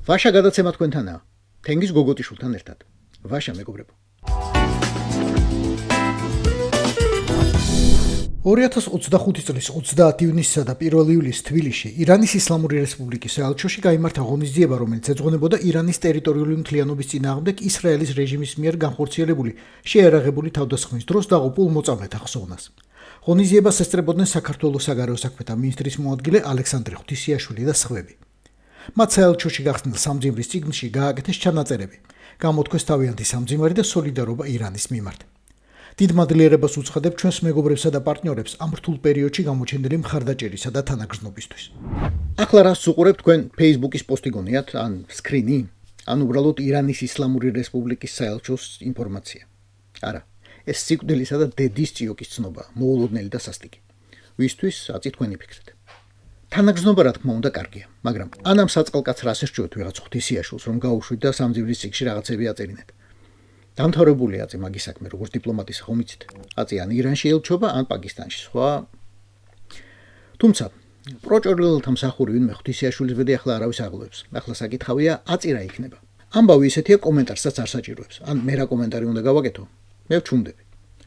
ვაშა გადაცემა თქვენთანაა. თენგიზ გოგოტიშვილთან ერთად. ვაშა მეგობრებო. 2025 წლის 30 ივნისსა და 1 ივლისს თბილისში ირანის ისლამური რესპუბლიკის საელჩოში გაიმართა ღონისძიება, რომელიც ეძღვნება ირანის ტერიტორიული მთლიანობის წინააღმდეგ ისრაელის რეჟიმის მიერ განხორციელებული შეიარაღებული თავდასხმის დროს დაღუპულ მოწამეთა ხსოვნას. ღონისძიებას ესწრებოდნენ საქართველოს საგარეო საქმეთა მინისტრის მოადგილე ალექსანდრე ღვთისიაშვილი და სხვები. მათ საელჩოში გახსნილ სამძიმრის წიგნში გააკეთეს ჩანაწერები, გამოთქვეს თავიანთი სამძიმარი და სოლიდარობა ირანის მიმართ. დიდ მადლიერებას უცხადებ ჩვენს მეგობრებსა და პარტნიორებს ამ რთულ პერიოდში გამოჩენილი მხარდაჭერისა და თანაგრძნობისთვის. ახლა რას უყურებთ თქვენ Facebook-ის პოსტი გონიათ, ან სკრინი, ან უბრალოდ ირანის ისლამური რესპუბლიკის საელჩოს ინფორმაცია. არა, ეს სიკვდილისა და დედის წიოკის ცნობა, მოულოდნელი და სასტიკი. ვისთვის აწი თქვენი ფიქრით. თანაგრძნობა რა თქმა უნდა კარგია, მაგრამ ან ამ საწყალკაცს რას ესჭუეთ ვიღაც ღვთისიაშვილს, რომ გაუშვით და სამძივრის წიგნში რაღაცები აწერინეთ. დამთავრებული აწი მაგის საქმე, როგორც დიპლომატის ხომ იცით. აწი ან ირანში ელჩობა, ან პაკისტანში, სხვა. თუმცა, პროჭორილთა მსახური ვინმე ღვთისიაშვილის ბედი ახლა არავის აღლევს. ახლა საკითხავია, აწი რა იქნება. ამბავი ისეთია კომენტარსაც არ საჭიროებს. ან მე რა კომენტარი უნდა გავაკეთო? მე ვჩუმდები.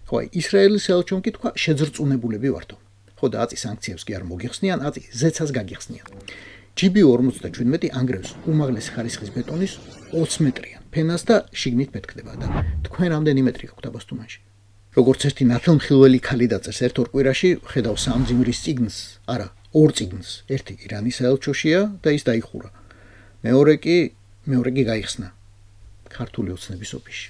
ხო, ისრაელის ელჩომ კითხვა შეძრწუნებულები ვართო. ხო და აწი სანქციებს კი არ მოგიხსნიან, აწი ზეცას გაგიხსნიან. GBU-47 ანგრევს უმაღლესი ხარისხის ბეტონის 20 მეტრიან ფენას და შიგნით მეთქდება და თქვენ რამდენი მეტრი გაქვთ აბასთუმანში? როგორც ერთი ნათელმხილველი ქალი დაწერს ერთ-ორ კვირაში, ხედავ სამძიმრის წიგნს, არა, ორ წიგნს. ერთი ირანის საელჩოშია და ის დაიხურა. მეორე კი გაიხსნა ქართული ოცნების ოფისში.